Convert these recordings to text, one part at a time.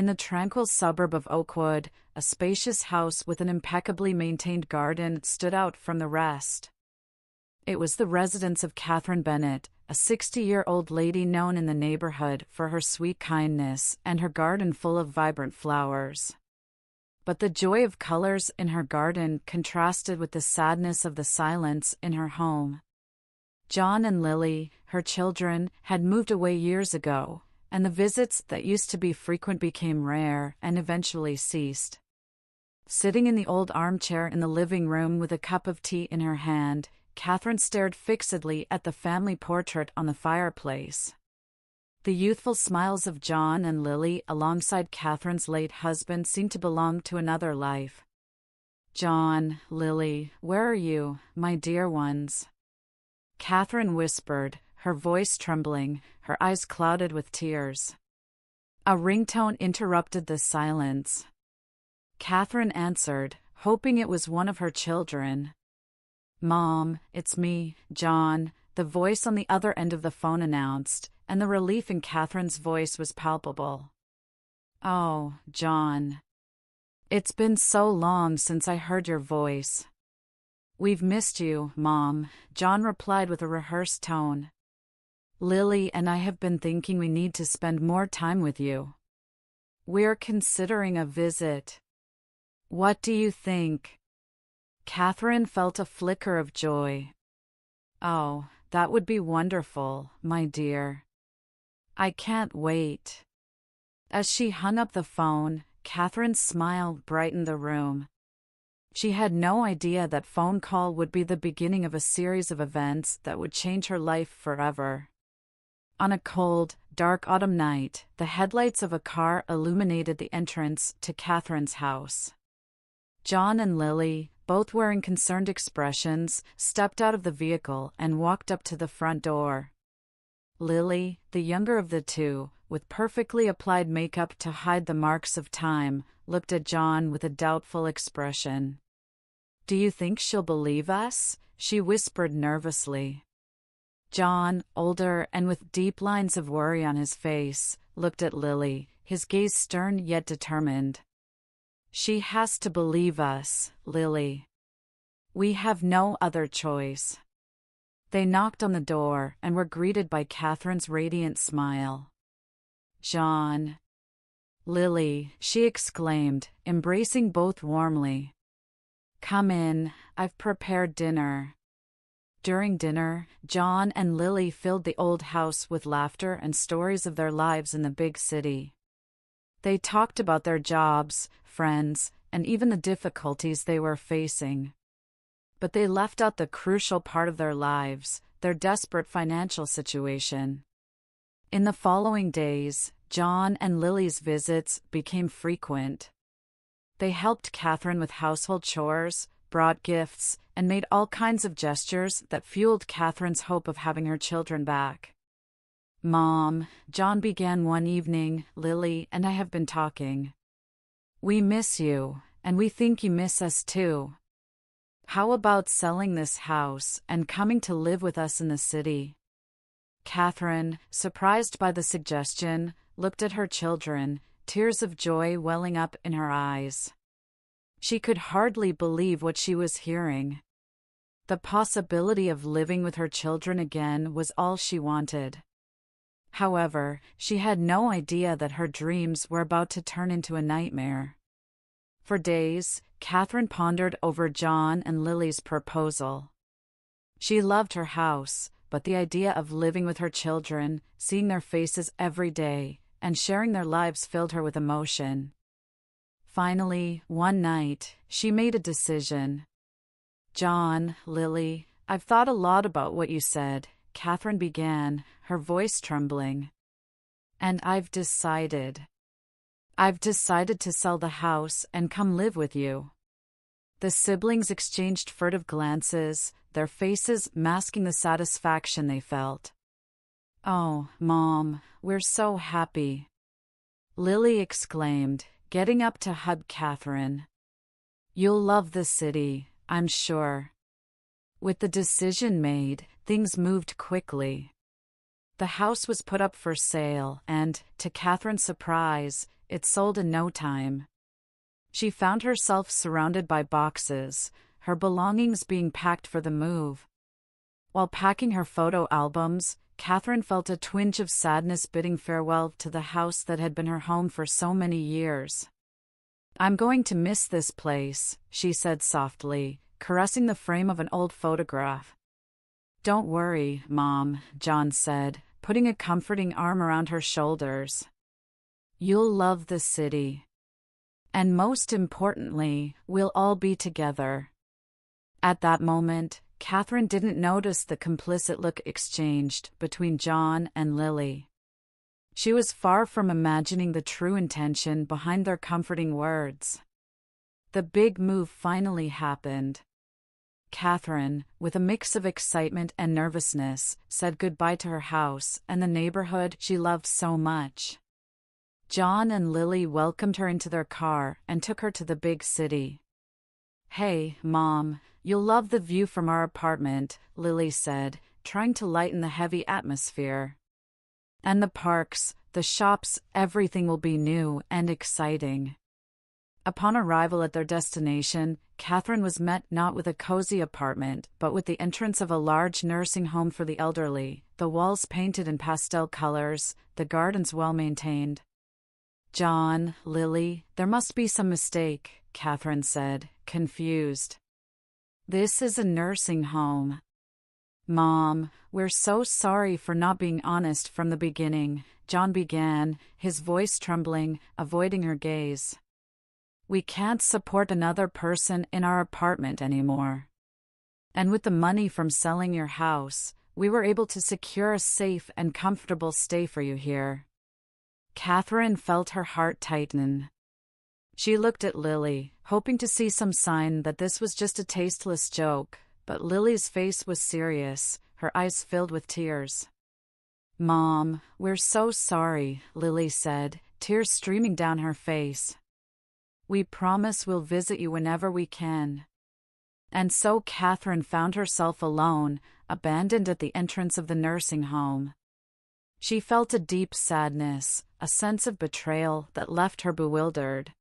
In the tranquil suburb of Oakwood, a spacious house with an impeccably maintained garden stood out from the rest. It was the residence of Catherine Bennett, a 60-year-old lady known in the neighborhood for her sweet kindness and her garden full of vibrant flowers. But the joy of colors in her garden contrasted with the sadness of the silence in her home. John and Lily, her children, had moved away years ago, and the visits that used to be frequent became rare and eventually ceased. Sitting in the old armchair in the living room with a cup of tea in her hand, Catherine stared fixedly at the family portrait on the fireplace. The youthful smiles of John and Lily alongside Catherine's late husband seemed to belong to another life. "John, Lily, where are you, my dear ones?" Catherine whispered, her voice trembling, her eyes clouded with tears. A ringtone interrupted the silence. Catherine answered, hoping it was one of her children. "Mom, it's me, John," the voice on the other end of the phone announced, and the relief in Catherine's voice was palpable. "Oh, John. It's been so long since I heard your voice." "We've missed you, Mom," John replied with a rehearsed tone. "Lily and I have been thinking we need to spend more time with you. We're considering a visit. What do you think?" Catherine felt a flicker of joy. "Oh, that would be wonderful, my dear. I can't wait." As she hung up the phone, Catherine's smile brightened the room. She had no idea that phone call would be the beginning of a series of events that would change her life forever. On a cold, dark autumn night, the headlights of a car illuminated the entrance to Catherine's house. John and Lily, both wearing concerned expressions, stepped out of the vehicle and walked up to the front door. Lily, the younger of the two, with perfectly applied makeup to hide the marks of time, looked at John with a doubtful expression. "Do you think she'll believe us?" she whispered nervously. John, older and with deep lines of worry on his face, looked at Lily, his gaze stern yet determined. "She has to believe us, Lily. We have no other choice." They knocked on the door and were greeted by Catherine's radiant smile. "John." "Lily," she exclaimed, embracing both warmly. "Come in, I've prepared dinner." During dinner, John and Lily filled the old house with laughter and stories of their lives in the big city. They talked about their jobs, friends, and even the difficulties they were facing. But they left out the crucial part of their lives, their desperate financial situation. In the following days, John and Lily's visits became frequent. They helped Catherine with household chores, brought gifts, and made all kinds of gestures that fueled Catherine's hope of having her children back. "Mom," John began one evening, "Lily and I have been talking. We miss you, and we think you miss us too. How about selling this house and coming to live with us in the city?" Catherine, surprised by the suggestion, looked at her children, tears of joy welling up in her eyes. She could hardly believe what she was hearing. The possibility of living with her children again was all she wanted. However, she had no idea that her dreams were about to turn into a nightmare. For days, Catherine pondered over John and Lily's proposal. She loved her house, but the idea of living with her children, seeing their faces every day, and sharing their lives filled her with emotion. Finally, one night, she made a decision. "John, Lily, I've thought a lot about what you said," Catherine began, her voice trembling. "And I've decided to sell the house and come live with you." The siblings exchanged furtive glances, their faces masking the satisfaction they felt. "Oh, Mom, we're so happy," Lily exclaimed, getting up to hug Catherine. "You'll love the city, I'm sure." With the decision made, things moved quickly. The house was put up for sale and, to Catherine's surprise, it sold in no time. She found herself surrounded by boxes, her belongings being packed for the move. While packing her photo albums, Catherine felt a twinge of sadness bidding farewell to the house that had been her home for so many years. "I'm going to miss this place," she said softly, caressing the frame of an old photograph. "Don't worry, Mom," John said, putting a comforting arm around her shoulders. "You'll love the city. And most importantly, we'll all be together." At that moment, Catherine didn't notice the complicit look exchanged between John and Lily. She was far from imagining the true intention behind their comforting words. The big move finally happened. Catherine, with a mix of excitement and nervousness, said goodbye to her house and the neighborhood she loved so much. John and Lily welcomed her into their car and took her to the big city. "Hey, Mom, you'll love the view from our apartment," Lily said, trying to lighten the heavy atmosphere. "And the parks, the shops, everything will be new and exciting." Upon arrival at their destination, Catherine was met not with a cozy apartment but with the entrance of a large nursing home for the elderly, the walls painted in pastel colors, the gardens well-maintained. "John, Lily, there must be some mistake," Catherine said, confused. "This is a nursing home." "Mom, we're so sorry for not being honest from the beginning," John began, his voice trembling, avoiding her gaze. "We can't support another person in our apartment anymore. And with the money from selling your house, we were able to secure a safe and comfortable stay for you here." Catherine felt her heart tighten. She looked at Lily, hoping to see some sign that this was just a tasteless joke, but Lily's face was serious, her eyes filled with tears. "Mom, we're so sorry," Lily said, tears streaming down her face. "We promise we'll visit you whenever we can." And so Catherine found herself alone, abandoned at the entrance of the nursing home. She felt a deep sadness, a sense of betrayal that left her bewildered.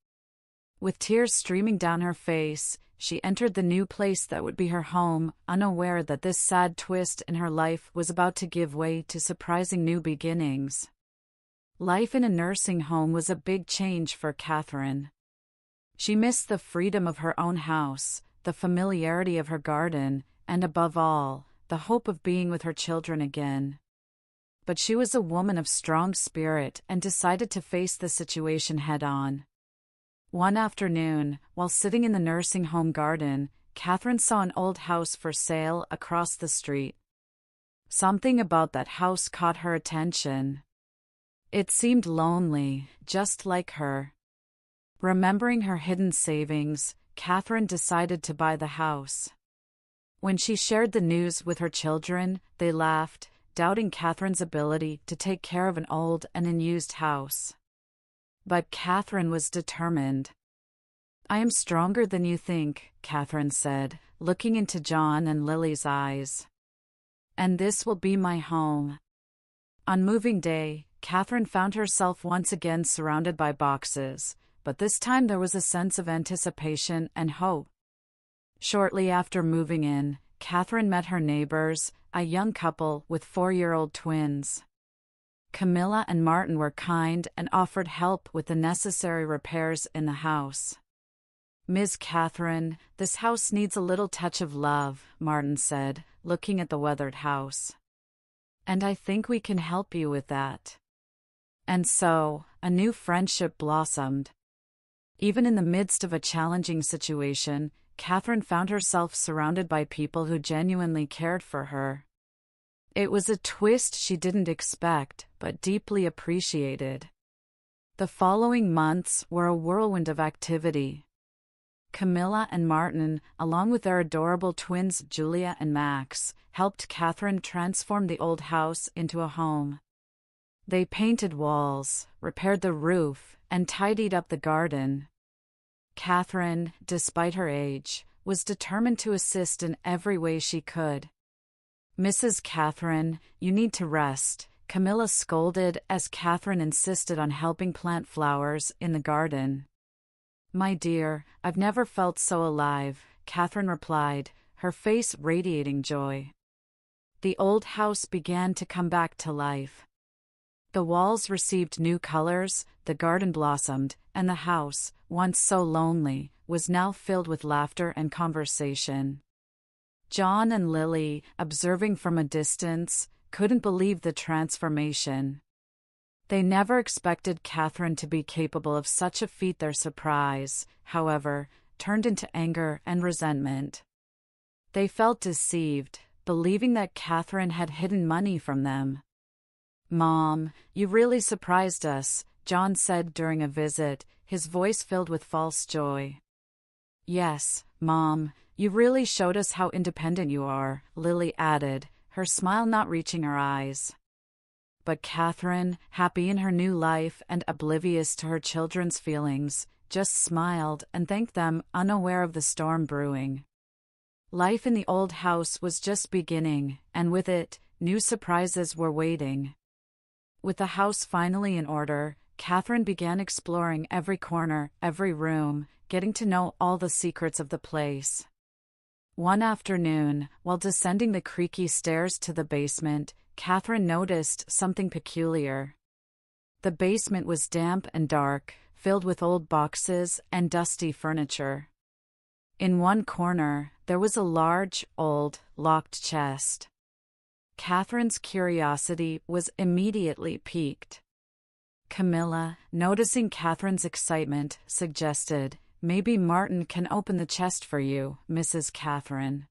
With tears streaming down her face, she entered the new place that would be her home, unaware that this sad twist in her life was about to give way to surprising new beginnings. Life in a nursing home was a big change for Catherine. She missed the freedom of her own house, the familiarity of her garden, and above all, the hope of being with her children again. But she was a woman of strong spirit and decided to face the situation head-on. One afternoon, while sitting in the nursing home garden, Catherine saw an old house for sale across the street. Something about that house caught her attention. It seemed lonely, just like her. Remembering her hidden savings, Catherine decided to buy the house. When she shared the news with her children, they laughed, doubting Catherine's ability to take care of an old and unused house. But Catherine was determined. "I am stronger than you think," Catherine said, looking into John and Lily's eyes. "And this will be my home." On moving day, Catherine found herself once again surrounded by boxes, but this time there was a sense of anticipation and hope. Shortly after moving in, Catherine met her neighbors, a young couple with 4-year-old twins. Camilla and Martin were kind and offered help with the necessary repairs in the house. "Ms. Catherine, this house needs a little touch of love," Martin said, looking at the weathered house. "And I think we can help you with that." And so, a new friendship blossomed. Even in the midst of a challenging situation, Catherine found herself surrounded by people who genuinely cared for her. It was a twist she didn't expect, but deeply appreciated. The following months were a whirlwind of activity. Camilla and Martin, along with their adorable twins Julia and Max, helped Catherine transform the old house into a home. They painted walls, repaired the roof, and tidied up the garden. Catherine, despite her age, was determined to assist in every way she could. "Mrs. Catherine, you need to rest," Camilla scolded as Catherine insisted on helping plant flowers in the garden. "My dear, I've never felt so alive," Catherine replied, her face radiating joy. The old house began to come back to life. The walls received new colors, the garden blossomed, and the house, once so lonely, was now filled with laughter and conversation. John and Lily, observing from a distance, couldn't believe the transformation. They never expected Catherine to be capable of such a feat. Their surprise, however, turned into anger and resentment. They felt deceived, believing that Catherine had hidden money from them. "Mom, you really surprised us," John said during a visit, his voice filled with false joy. "Yes, Mom, you really showed us how independent you are," Lily added, her smile not reaching her eyes. But Catherine, happy in her new life and oblivious to her children's feelings, just smiled and thanked them, unaware of the storm brewing. Life in the old house was just beginning, and with it, new surprises were waiting. With the house finally in order, Catherine began exploring every corner, every room, getting to know all the secrets of the place. One afternoon, while descending the creaky stairs to the basement, Catherine noticed something peculiar. The basement was damp and dark, filled with old boxes and dusty furniture. In one corner, there was a large, old, locked chest. Catherine's curiosity was immediately piqued. Camilla, noticing Catherine's excitement, suggested, "Maybe Martin can open the chest for you, Mrs. Catherine."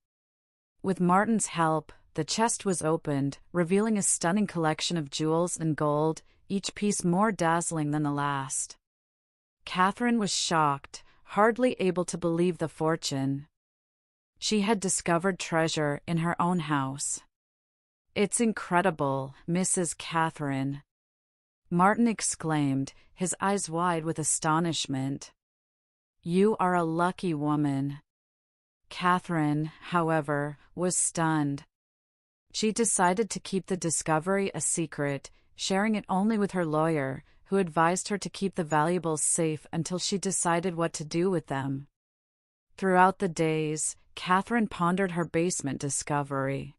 With Martin's help, the chest was opened, revealing a stunning collection of jewels and gold, each piece more dazzling than the last. Catherine was shocked, hardly able to believe the fortune. She had discovered treasure in her own house. "It's incredible, Mrs. Catherine," Martin exclaimed, his eyes wide with astonishment. "You are a lucky woman." Catherine, however, was stunned. She decided to keep the discovery a secret, sharing it only with her lawyer, who advised her to keep the valuables safe until she decided what to do with them. Throughout the days, Catherine pondered her basement discovery.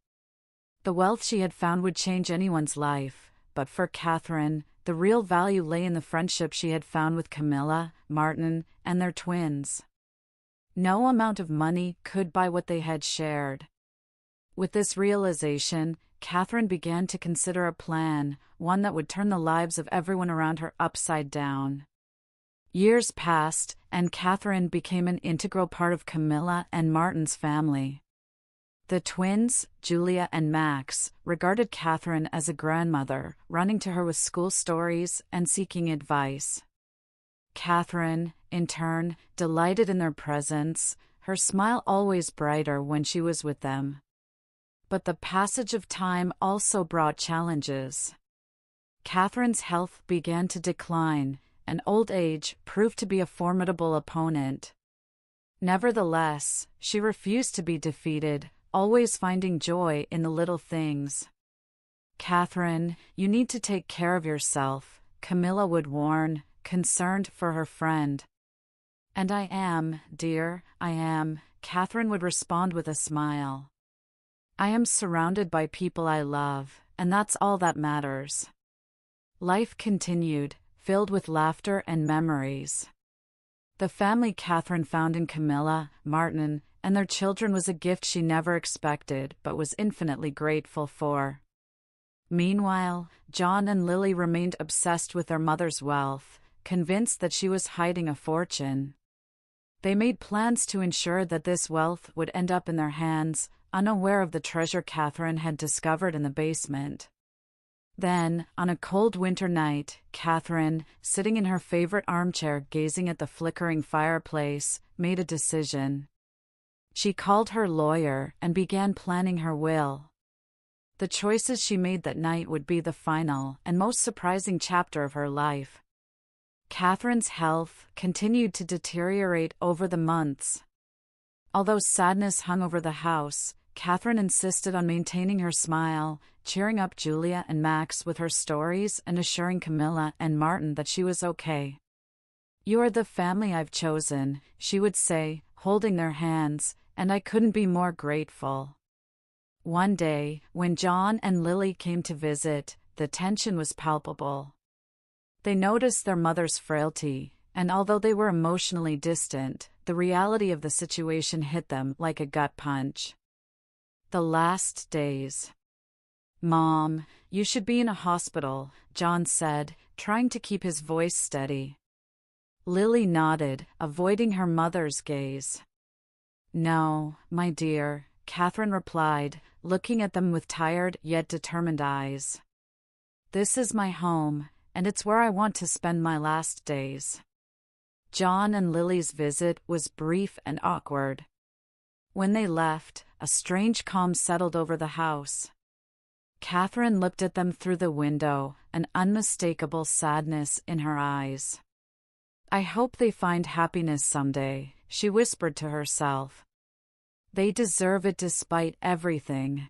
The wealth she had found would change anyone's life, but for Catherine, the real value lay in the friendship she had found with Camilla, Martin, and their twins. No amount of money could buy what they had shared. With this realization, Catherine began to consider a plan, one that would turn the lives of everyone around her upside down. Years passed, and Catherine became an integral part of Camilla and Martin's family. The twins, Julia and Max, regarded Catherine as a grandmother, running to her with school stories and seeking advice. Catherine, in turn, delighted in their presence, her smile always brighter when she was with them. But the passage of time also brought challenges. Catherine's health began to decline, and old age proved to be a formidable opponent. Nevertheless, she refused to be defeated, always finding joy in the little things. "Catherine, you need to take care of yourself," Camilla would warn, concerned for her friend. "And I am, dear, I am," Catherine would respond with a smile. "I am surrounded by people I love, and that's all that matters." Life continued, filled with laughter and memories. The family Catherine found in Camilla, Martin, and their children was a gift she never expected but was infinitely grateful for. Meanwhile, John and Lily remained obsessed with their mother's wealth, convinced that she was hiding a fortune. They made plans to ensure that this wealth would end up in their hands, unaware of the treasure Catherine had discovered in the basement. Then, on a cold winter night, Catherine, sitting in her favorite armchair gazing at the flickering fireplace, made a decision. She called her lawyer and began planning her will. The choices she made that night would be the final and most surprising chapter of her life. Catherine's health continued to deteriorate over the months. Although sadness hung over the house, Catherine insisted on maintaining her smile, cheering up Julia and Max with her stories and assuring Camilla and Martin that she was okay. "You are the family I've chosen," she would say, holding their hands, "and I couldn't be more grateful." One day, when John and Lily came to visit, the tension was palpable. They noticed their mother's frailty, and although they were emotionally distant, the reality of the situation hit them like a gut punch. The last days. "Mom, you should be in a hospital," John said, trying to keep his voice steady. Lily nodded, avoiding her mother's gaze. "No, my dear," Catherine replied, looking at them with tired yet determined eyes. "This is my home, and it's where I want to spend my last days." John and Lily's visit was brief and awkward. When they left, a strange calm settled over the house. Catherine looked at them through the window, an unmistakable sadness in her eyes. "I hope they find happiness someday," she whispered to herself. "They deserve it despite everything."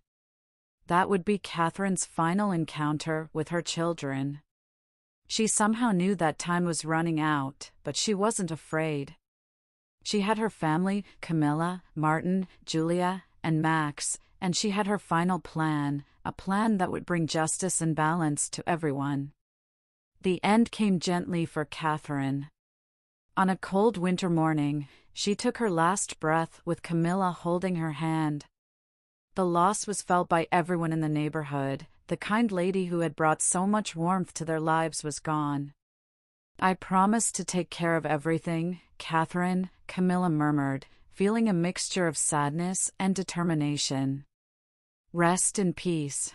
That would be Catherine's final encounter with her children. She somehow knew that time was running out, but she wasn't afraid. She had her family, Camilla, Martin, Julia, and Max, and she had her final plan, a plan that would bring justice and balance to everyone. The end came gently for Catherine. On a cold winter morning, she took her last breath with Camilla holding her hand. The loss was felt by everyone in the neighborhood. The kind lady who had brought so much warmth to their lives was gone. "I promise to take care of everything, Catherine," Camilla murmured, feeling a mixture of sadness and determination. "Rest in peace."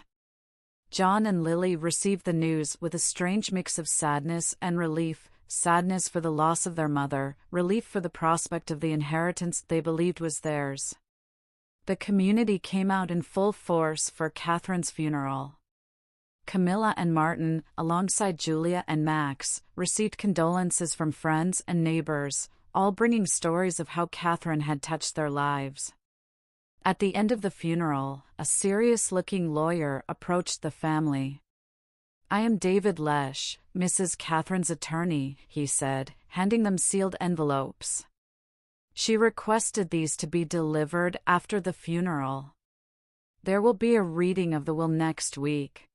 John and Lily received the news with a strange mix of sadness and relief, sadness for the loss of their mother, relief for the prospect of the inheritance they believed was theirs. The community came out in full force for Catherine's funeral. Camilla and Martin, alongside Julia and Max, received condolences from friends and neighbors, all bringing stories of how Catherine had touched their lives. At the end of the funeral, a serious-looking lawyer approached the family. "I am David Lesh, Mrs. Catherine's attorney," he said, handing them sealed envelopes. "She requested these to be delivered after the funeral. There will be a reading of the will next week."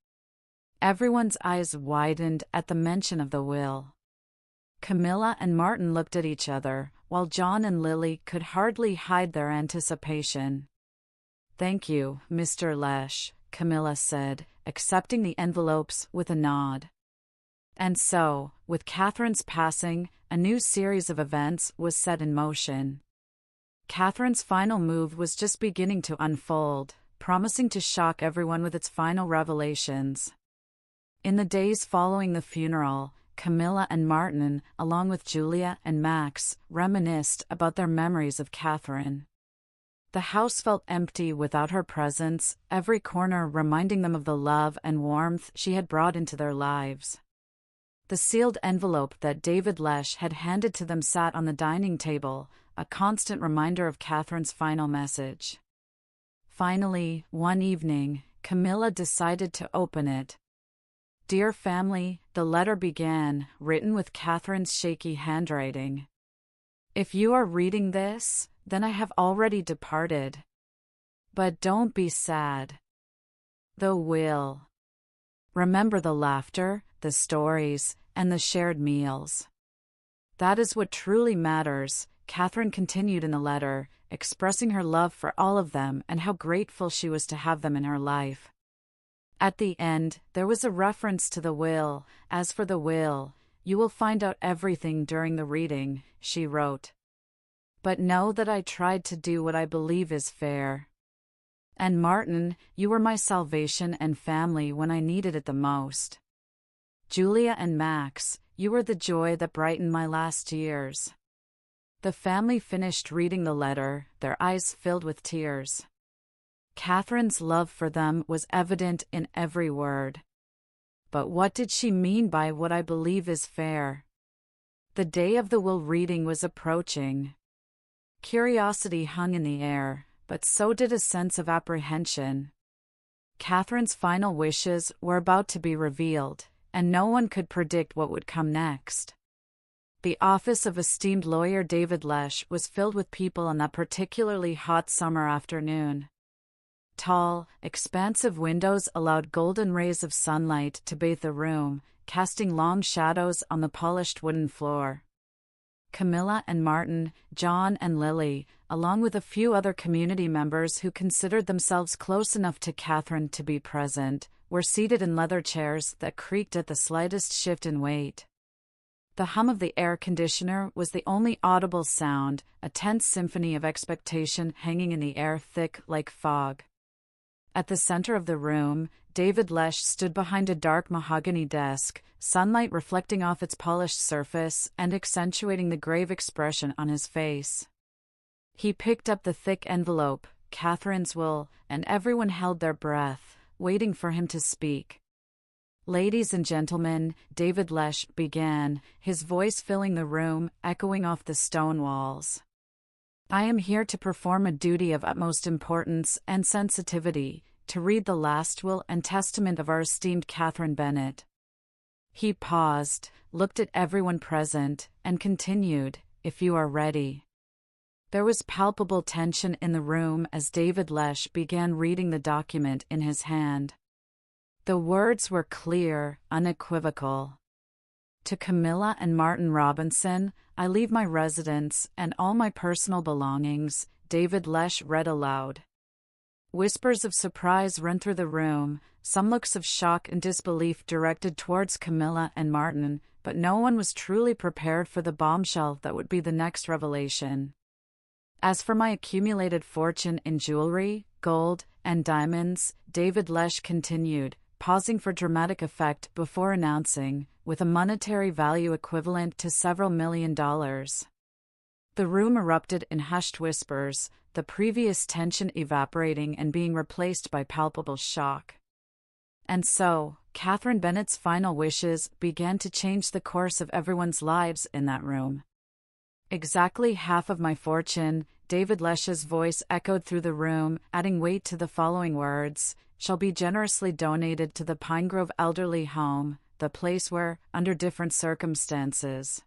Everyone's eyes widened at the mention of the will. Camilla and Martin looked at each other, while John and Lily could hardly hide their anticipation. "Thank you, Mr. Lesh," Camilla said, accepting the envelopes with a nod. And so, with Catherine's passing, a new series of events was set in motion. Catherine's final move was just beginning to unfold, promising to shock everyone with its final revelations. In the days following the funeral, Camilla and Martin, along with Julia and Max, reminisced about their memories of Catherine. The house felt empty without her presence, every corner reminding them of the love and warmth she had brought into their lives. The sealed envelope that David Lesh had handed to them sat on the dining table, a constant reminder of Catherine's final message. Finally, one evening, Camilla decided to open it. "Dear family," the letter began, written with Catherine's shaky handwriting. "If you are reading this, then I have already departed. But don't be sad. The will. Remember the laughter, the stories, and the shared meals. That is what truly matters," Catherine continued in the letter, expressing her love for all of them and how grateful she was to have them in her life. At the end, there was a reference to the will. "As for the will, you will find out everything during the reading," she wrote. "But know that I tried to do what I believe is fair. And Martin, you were my salvation and family when I needed it the most. Julia and Max, you were the joy that brightened my last years." The family finished reading the letter, their eyes filled with tears. Catherine's love for them was evident in every word. But what did she mean by "what I believe is fair"? The day of the will reading was approaching. Curiosity hung in the air, but so did a sense of apprehension. Catherine's final wishes were about to be revealed, and no one could predict what would come next. The office of esteemed lawyer David Lesh was filled with people on that particularly hot summer afternoon. Tall, expansive windows allowed golden rays of sunlight to bathe the room, casting long shadows on the polished wooden floor. Camilla and Martin, John and Lily, along with a few other community members who considered themselves close enough to Catherine to be present, were seated in leather chairs that creaked at the slightest shift in weight. The hum of the air conditioner was the only audible sound, a tense symphony of expectation hanging in the air thick like fog. At the center of the room, David Lesh stood behind a dark mahogany desk, sunlight reflecting off its polished surface and accentuating the grave expression on his face. He picked up the thick envelope, Catherine's will, and everyone held their breath, waiting for him to speak. "Ladies and gentlemen," David Lesh began, his voice filling the room, echoing off the stone walls. "I am here to perform a duty of utmost importance and sensitivity, to read the last will and testament of our esteemed Catherine Bennett." He paused, looked at everyone present, and continued, "If you are ready." There was palpable tension in the room as David Lesh began reading the document in his hand. The words were clear, unequivocal. "To Camilla and Martin Robinson, I leave my residence and all my personal belongings," David Lesh read aloud. Whispers of surprise ran through the room, some looks of shock and disbelief directed towards Camilla and Martin, but no one was truly prepared for the bombshell that would be the next revelation. "As for my accumulated fortune in jewelry, gold, and diamonds," David Lesh continued, pausing for dramatic effect before announcing, "with a monetary value equivalent to several $1,000,000. The room erupted in hushed whispers, the previous tension evaporating and being replaced by palpable shock. And so, Catherine Bennett's final wishes began to change the course of everyone's lives in that room. "Exactly half of my fortune," David Lesh's voice echoed through the room, adding weight to the following words, "shall be generously donated to the Pine Grove Elderly Home, the place where, under different circumstances,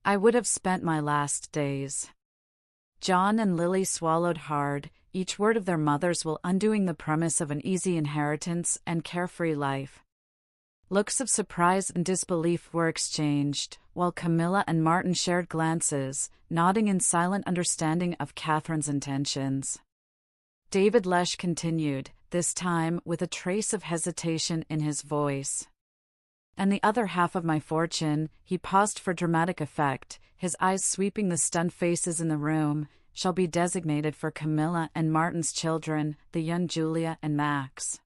I would have spent my last days." John and Lily swallowed hard, each word of their mother's will undoing the promise of an easy inheritance and carefree life. Looks of surprise and disbelief were exchanged, while Camilla and Martin shared glances, nodding in silent understanding of Catherine's intentions. David Lesh continued, this time with a trace of hesitation in his voice. "And the other half of my fortune," he paused for dramatic effect, his eyes sweeping the stunned faces in the room, "shall be designated for Camilla and Martin's children, the young Julia and Max."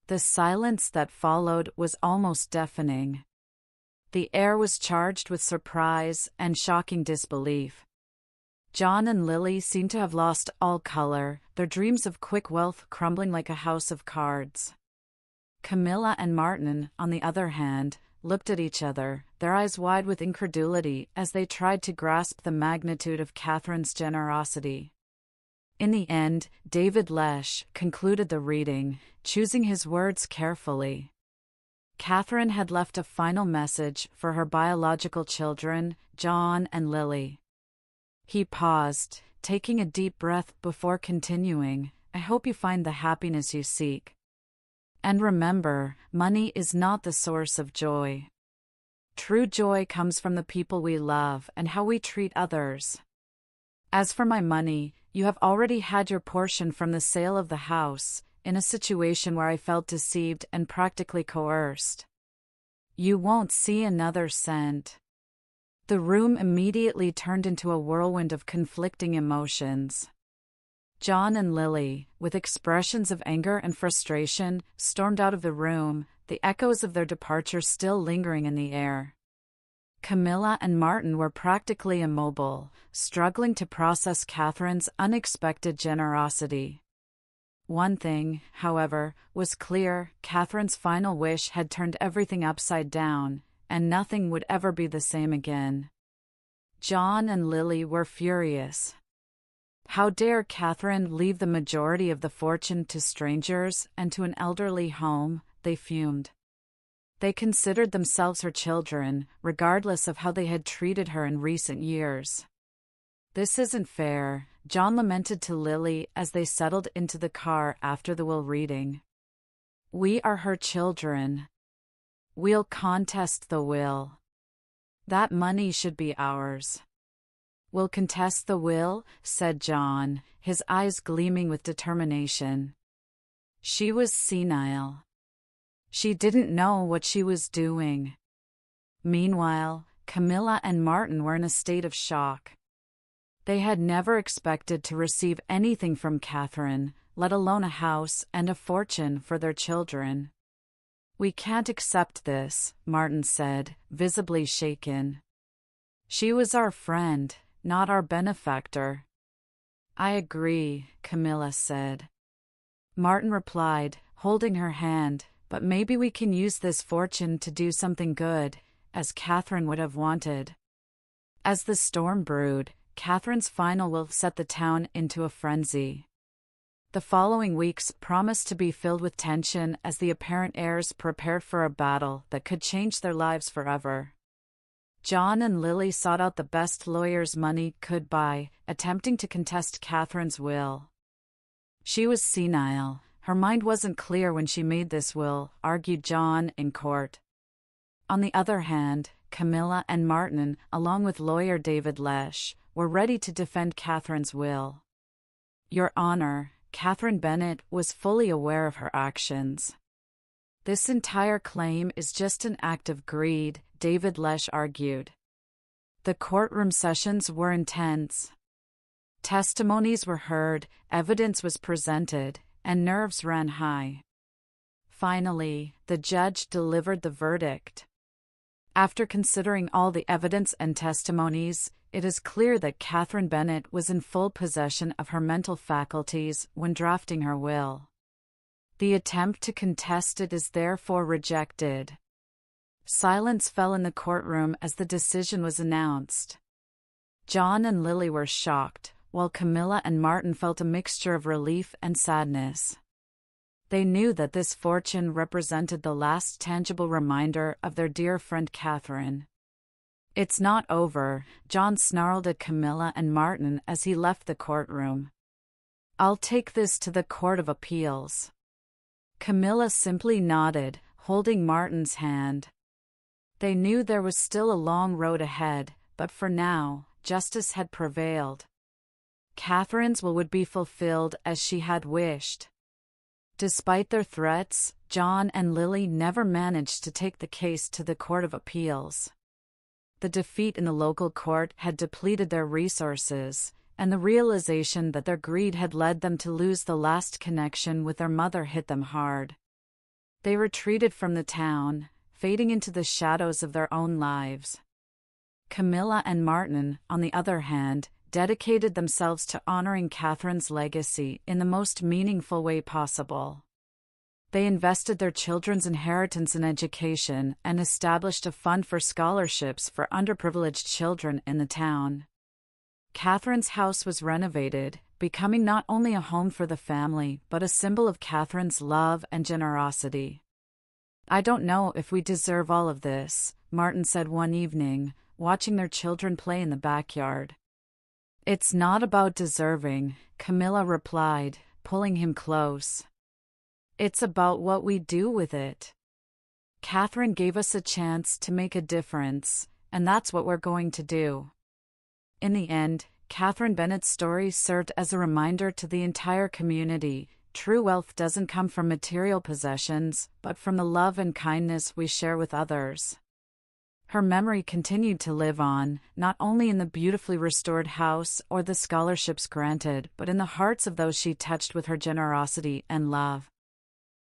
The silence that followed was almost deafening. The air was charged with surprise and shocking disbelief. John and Lily seemed to have lost all color, their dreams of quick wealth crumbling like a house of cards. Camilla and Martin, on the other hand, looked at each other, their eyes wide with incredulity as they tried to grasp the magnitude of Catherine's generosity. In the end, David Lesh concluded the reading, choosing his words carefully. Catherine had left a final message for her biological children, John and Lily. He paused, taking a deep breath before continuing, "I hope you find the happiness you seek. And remember, money is not the source of joy. True joy comes from the people we love and how we treat others. As for my money, you have already had your portion from the sale of the house, in a situation where I felt deceived and practically coerced. You won't see another cent." The room immediately turned into a whirlwind of conflicting emotions. John and Lily, with expressions of anger and frustration, stormed out of the room, the echoes of their departure still lingering in the air. Camilla and Martin were practically immobile, struggling to process Catherine's unexpected generosity. One thing, however, was clear: Catherine's final wish had turned everything upside down, and nothing would ever be the same again. John and Lily were furious. How dare Catherine leave the majority of the fortune to strangers and to an elderly home, they fumed. They considered themselves her children, regardless of how they had treated her in recent years. This isn't fair, John lamented to Lily as they settled into the car after the will reading. We are her children. We'll contest the will. That money should be ours. We'll contest the will, said John, his eyes gleaming with determination. She was senile. She didn't know what she was doing. Meanwhile, Camilla and Martin were in a state of shock. They had never expected to receive anything from Catherine, let alone a house and a fortune for their children. We can't accept this, Martin said, visibly shaken. She was our friend, not our benefactor. I agree, Camilla said. Martin replied, holding her hand, but maybe we can use this fortune to do something good, as Catherine would have wanted. As the storm brewed, Catherine's final will set the town into a frenzy. The following weeks promised to be filled with tension as the apparent heirs prepared for a battle that could change their lives forever. John and Lily sought out the best lawyers money could buy, attempting to contest Catherine's will. She was senile. Her mind wasn't clear when she made this will, argued John in court. On the other hand, Camilla and Martin, along with lawyer David Lesh, were ready to defend Catherine's will. Your Honor, Catherine Bennett was fully aware of her actions. This entire claim is just an act of greed, David Lesh argued. The courtroom sessions were intense. Testimonies were heard, evidence was presented, and nerves ran high. Finally, the judge delivered the verdict. After considering all the evidence and testimonies, it is clear that Catherine Bennett was in full possession of her mental faculties when drafting her will. The attempt to contest it is therefore rejected. Silence fell in the courtroom as the decision was announced. John and Lily were shocked, while Camilla and Martin felt a mixture of relief and sadness. They knew that this fortune represented the last tangible reminder of their dear friend Catherine. It's not over, John snarled at Camilla and Martin as he left the courtroom. I'll take this to the Court of Appeals. Camilla simply nodded, holding Martin's hand. They knew there was still a long road ahead, but for now, justice had prevailed. Catherine's will would be fulfilled as she had wished. Despite their threats, John and Lily never managed to take the case to the Court of Appeals. The defeat in the local court had depleted their resources, and the realization that their greed had led them to lose the last connection with their mother hit them hard. They retreated from the town, fading into the shadows of their own lives. Camilla and Martin, on the other hand, dedicated themselves to honoring Catherine's legacy in the most meaningful way possible. They invested their children's inheritance in education and established a fund for scholarships for underprivileged children in the town. Catherine's house was renovated, becoming not only a home for the family but a symbol of Catherine's love and generosity. I don't know if we deserve all of this, Martin said one evening, watching their children play in the backyard. It's not about deserving, Camilla replied, pulling him close. It's about what we do with it. Catherine gave us a chance to make a difference, and that's what we're going to do. In the end, Catherine Bennett's story served as a reminder to the entire community. True wealth doesn't come from material possessions, but from the love and kindness we share with others. Her memory continued to live on, not only in the beautifully restored house or the scholarships granted, but in the hearts of those she touched with her generosity and love.